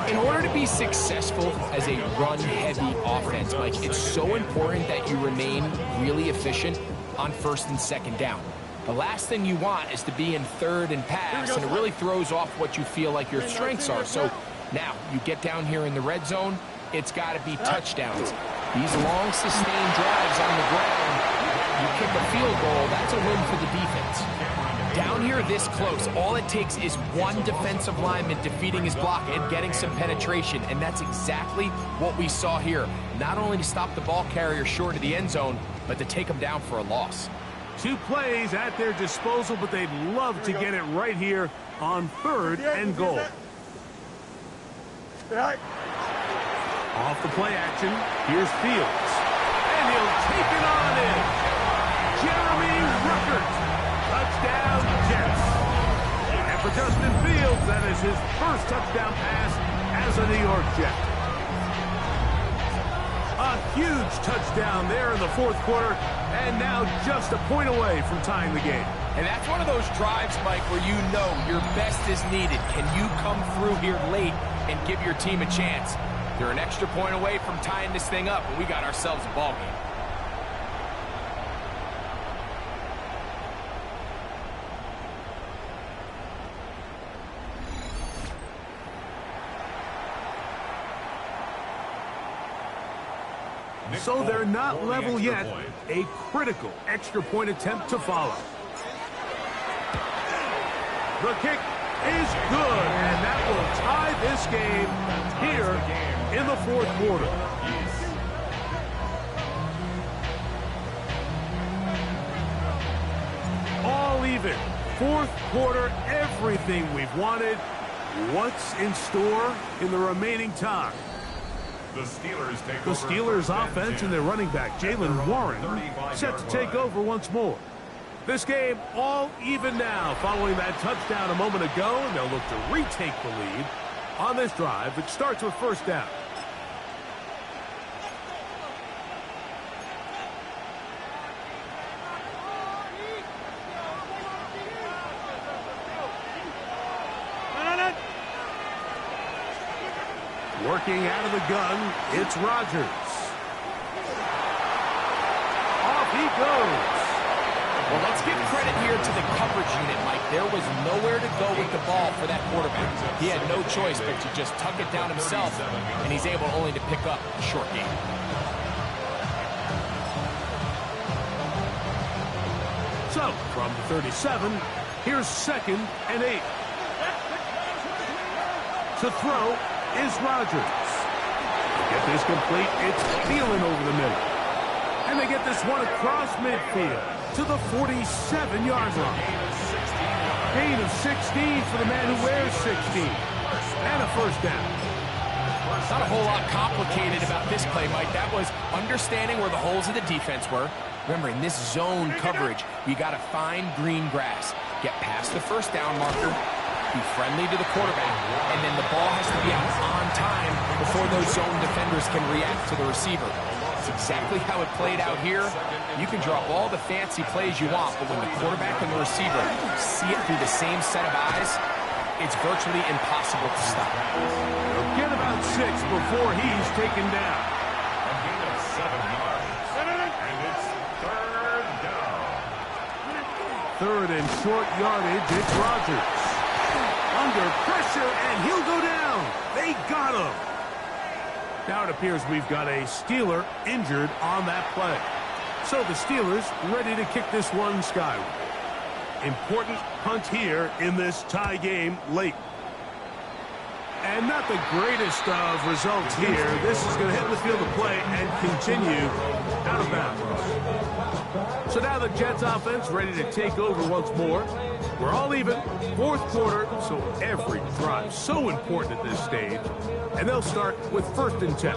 In order to be successful as a run-heavy offense, Mike, it's so important that you remain really efficient on 1st and 2nd down. The last thing you want is to be in 3rd and pass, and it really throws off what you feel like your strengths are. So now you get down here in the red zone, it's got to be touchdowns. These long, sustained drives on the ground, you kick a field goal, that's a win for the defense. Down here this close, all it takes is one defensive lineman defeating his block and getting some penetration, and that's exactly what we saw here. Not only to stop the ball carrier short of the end zone, but to take him down for a loss. 2 plays at their disposal, but they'd love to get it right here on 3rd and goal. Off the play action, here's Fields. And he'll take it on in. Jeremy Ruckert. Touchdown, Jets. And for Justin Fields, that is his first touchdown pass as a New York Jet. A huge touchdown there in the 4th quarter, and now just a point away from tying the game. And that's one of those drives, Mike, where you know your best is needed. Can you come through here late and give your team a chance? They're an extra point away from tying this thing up, and we got ourselves a ball game. So they're not level yet. A critical extra point attempt to follow. The kick is good, and that will tie this game here in the 4th quarter. All even. 4th quarter, everything we've wanted. What's in store in the remaining time? The The Steelers offense and their running back, Jaylen Warren, set to take over once more. This game all even now following that touchdown a moment ago, and they'll look to retake the lead on this drive, which starts with 1st down. Working out of the gun, it's Rodgers. Off he goes. Well, let's give credit here to the coverage unit, Mike. There was nowhere to go with the ball for that quarterback. He had no choice but to just tuck it down himself, and he's able only to pick up a short gain. So, from the 37, here's 2nd and 8. To throw is Rodgers. Get this complete, it's Thielen over the middle. And they get this one across midfield to the 47-yard line. Gain of 16 for the man who wears 16. And a 1st down. Not a whole lot complicated about this play, Mike. That was understanding where the holes of the defense were. Remember, in this zone coverage, you got to find green grass. Get past the 1st down marker. Be friendly to the quarterback, and then the ball has to be out on time before those zone defenders can react to the receiver. It's exactly how it played out here. You can draw all the fancy plays you want, but when the quarterback and the receiver see it through the same set of eyes, it's virtually impossible to stop. He'll get about 6 before he's taken down. A gain of 7 yards. And it's 3rd down. 3rd and short yardage, it's Rodgers. Under pressure, and he'll go down. They got him. Now it appears we've got a Steeler injured on that play. So the Steelers ready to kick this one skyward. Important punt here in this tie game late. And not the greatest of results here. This is going to hit the field of play and continue out of bounds. So now the Jets offense ready to take over once more. We're all even, 4th quarter, so every drive so important at this stage. And they'll start with 1st and 10.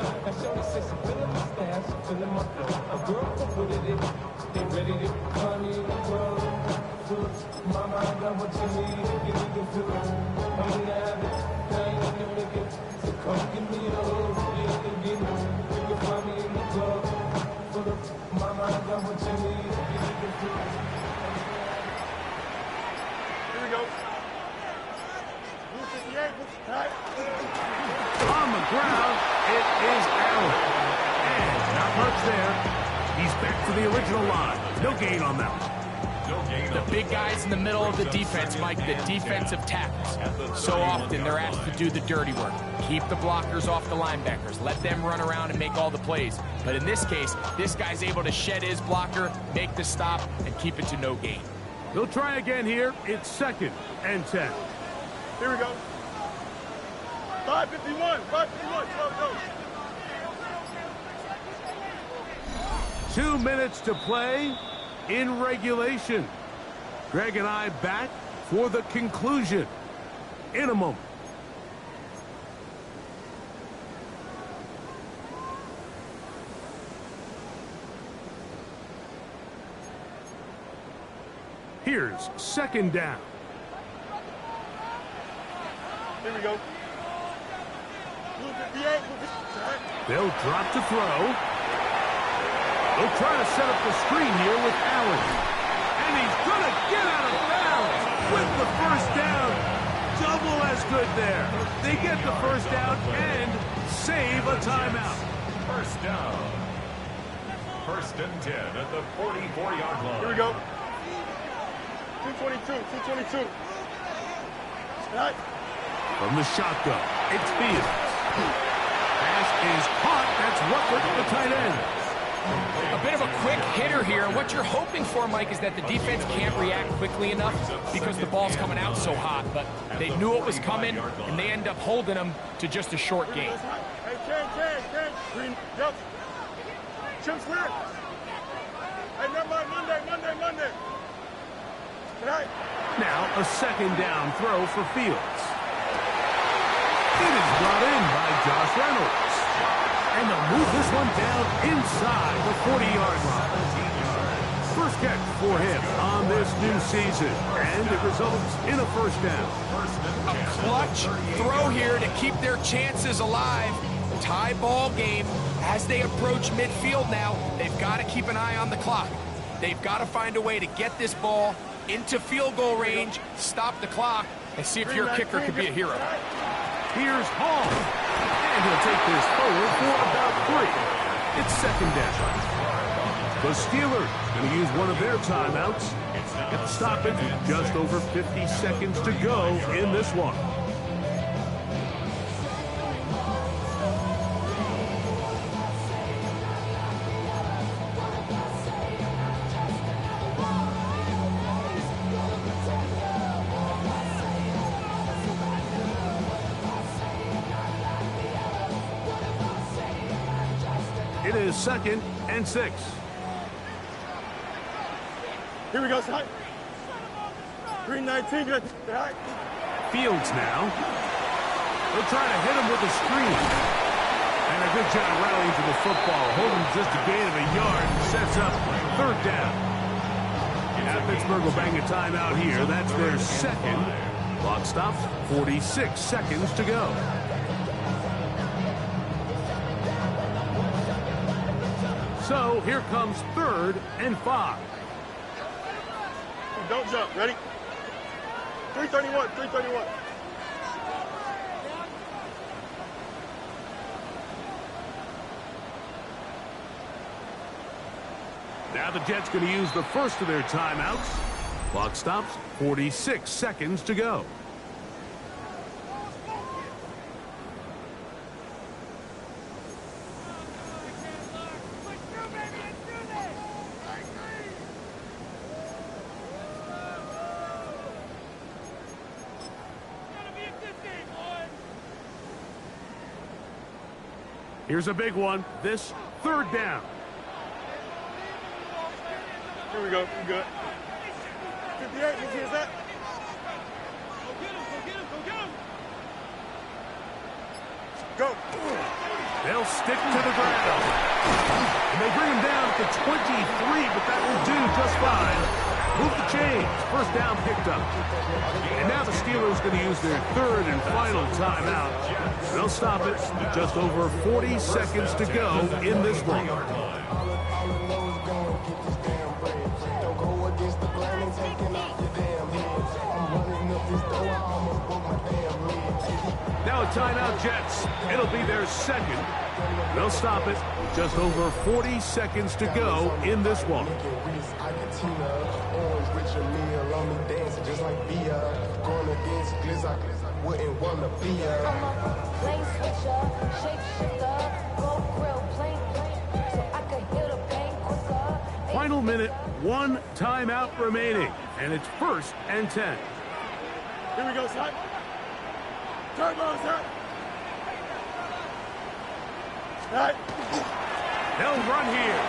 Here we go. Blue 58, On the ground, it is Allen. And not much there. He's back to the original line. No gain on that one. The big guys in the middle of the defense, Mike, the defensive tackles. So often they're asked to do the dirty work. Keep the blockers off the linebackers. Let them run around and make all the plays. But in this case, this guy's able to shed his blocker, make the stop, and keep it to no gain. They'll try again here. It's 2nd and 10. Here we go. 5:51. 5:51. Go. 2 minutes to play in regulation. Greg and I back for the conclusion in a moment. Here's 2nd down. Here we go. Blue 58. They'll drop to throw. They'll try to set up the screen here with Allen. And he's going to get out of bounds with the first down. Double as good there. They get the first down and save a timeout. First down. 1st and 10 at the 44-yard line. Here we go. 222. Right. From the shotgun, it's Fields. Pass is caught. That's Rutledge, the tight end. A bit of a quick hitter here. What you're hoping for, Mike, is that the defense can't react quickly enough because the ball's coming out so hot. But they knew it was coming, and they end up holding them to just a short gain. Hey, Ken. Green, yep. Chimps clear. Hey, never mind. Monday. Right. Now a 2nd down throw for Fields. It is brought in by Josh Reynolds. And they'll move this one down inside the 40-yard line. First catch for him on this new season. And it results in a first down. A clutch throw here to keep their chances alive. Tie ball game as they approach midfield now. They've got to keep an eye on the clock. They've got to find a way to get this ball into field goal range, stop the clock, and see if your kicker could be a hero. Here's Hall. And he'll take this forward for about 3. It's 2nd down. The Steelers going to use one of their timeouts. Get the stoppage. Just over 50 seconds to go in this one. It is 2nd and 6. Here we go, son. Green 19, good. Right. Fields now. They'll try to hit him with a screen. And a good job rallying to the football. Holding just a gain of a yard. Sets up 3rd down. Now Pittsburgh will bang a timeout here. That's their 2nd. Clock stops. 46 seconds to go. So here comes 3rd and 5. Don't jump. Ready? 331. Now the Jets going to use the first of their timeouts. Clock stops. 46 seconds to go. Here's a big one. This 3rd down. Here we go. We good. 58. You see that? Go. They'll stick to the ground. And they bring him down to 23, but that will do just fine. Move the chains. First down picked up. And now the Steelers going to use their 3rd and final timeout. They'll stop it. Just over 40 seconds to go in this one. Now a timeout, Jets. It'll be their 2nd. They'll stop it. Just over 40 seconds to go in this one. Final minute, 1 timeout remaining. And it's 1st and 10. Here we go, son. Turbo, sir. Right. They'll run here.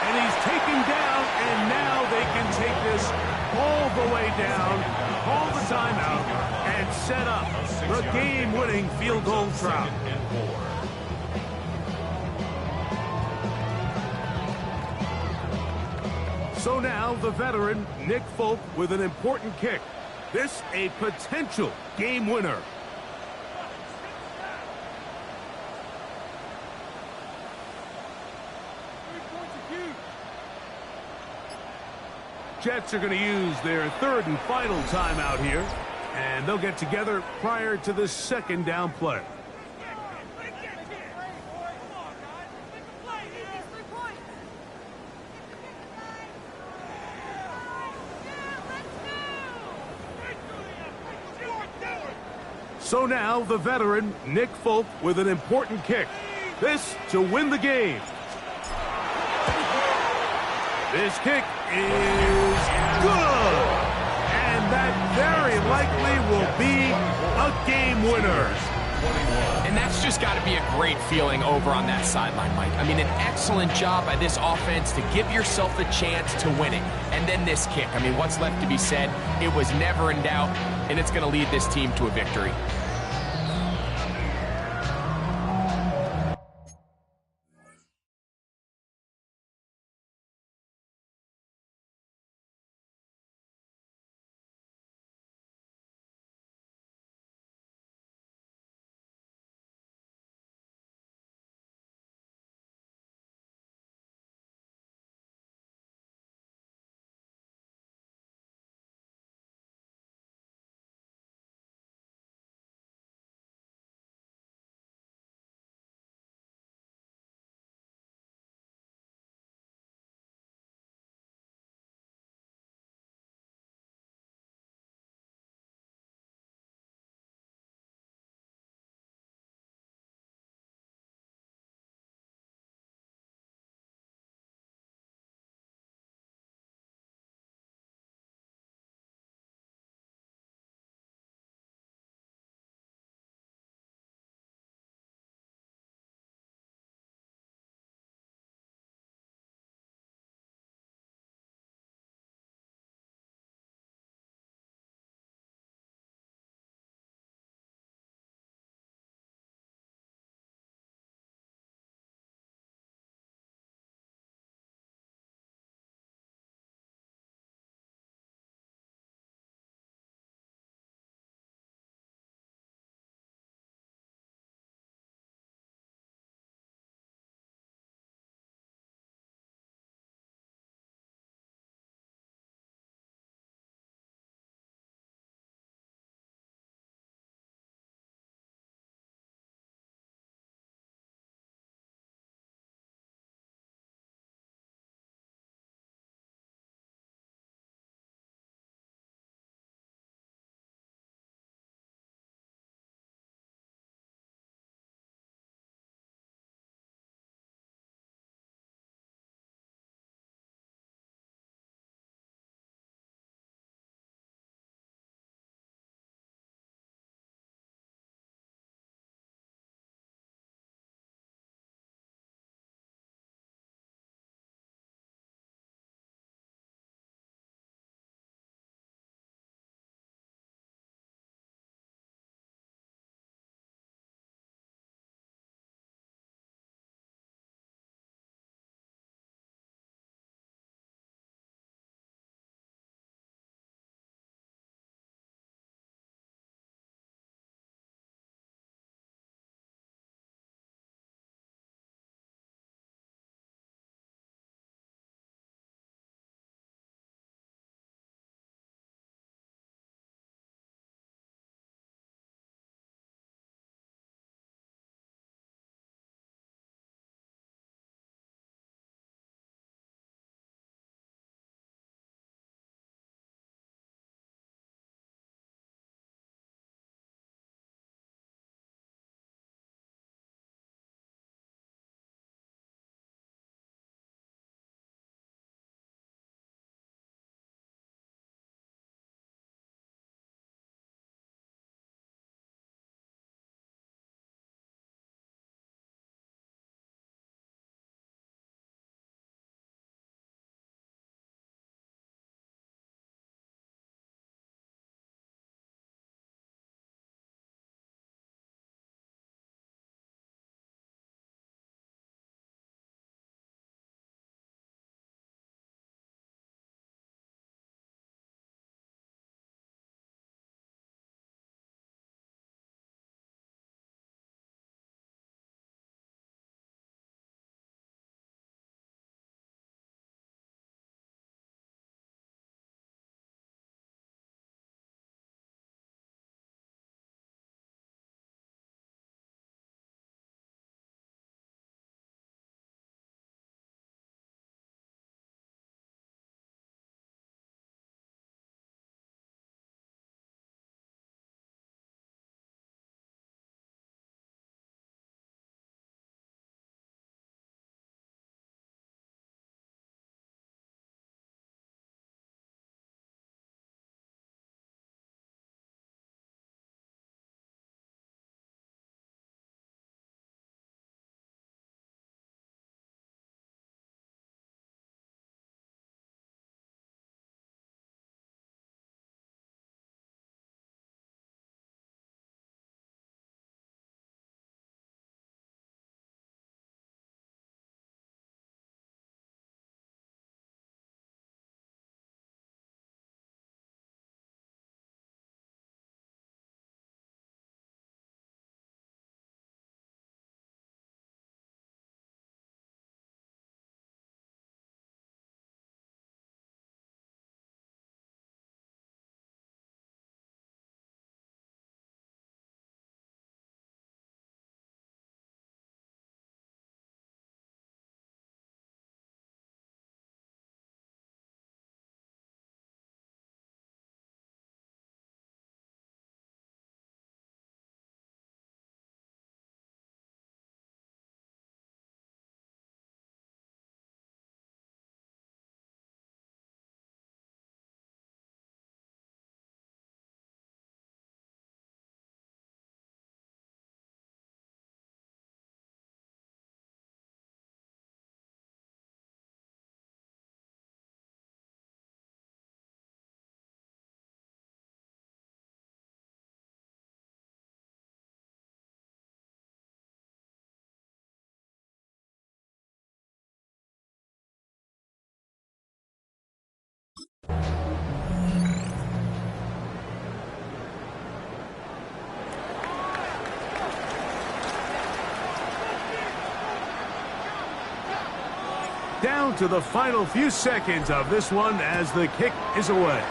And he's taken down, and now they can take this all the way down, call the timeout, and set up the game-winning field goal try. So now the veteran, Nick Folk, with an important kick. This a potential game winner. Jets are going to use their 3rd and final timeout here, and they'll get together prior to the 2nd down play. So now the veteran, Nick Folk, with an important kick. This to win the game. This kick is good. And that very likely will be a game winner. And that's just got to be a great feeling over on that sideline, Mike. I mean, an excellent job by this offense to give yourself a chance to win it. And then this kick. I mean, what's left to be said? It was never in doubt, and it's going to lead this team to a victory. Down to the final few seconds of this one as the kick is away.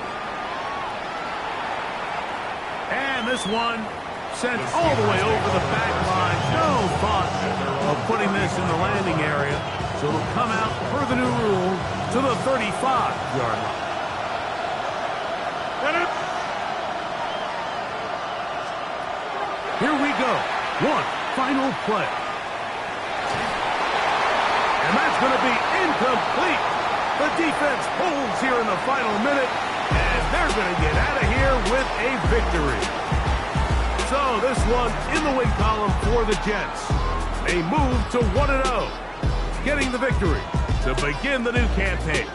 And this one sent all the way over the back line. No thought of putting this in the landing area. So it'll come out per the new rule to the 35-yard line. Here we go. One final play. And that's going to be incomplete. The defense holds here in the final minute, and they're going to get out of here with a victory. So this one in the win column for the Jets. They move to 1-0, getting the victory to begin the new campaign.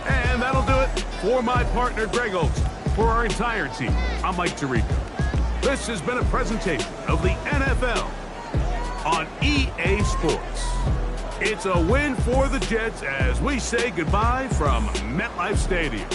And that'll do it for my partner, Greg Olson. For our entire team, I'm Mike Tirico. This has been a presentation of the NFL on EA Sports. It's a win for the Jets as we say goodbye from MetLife Stadium.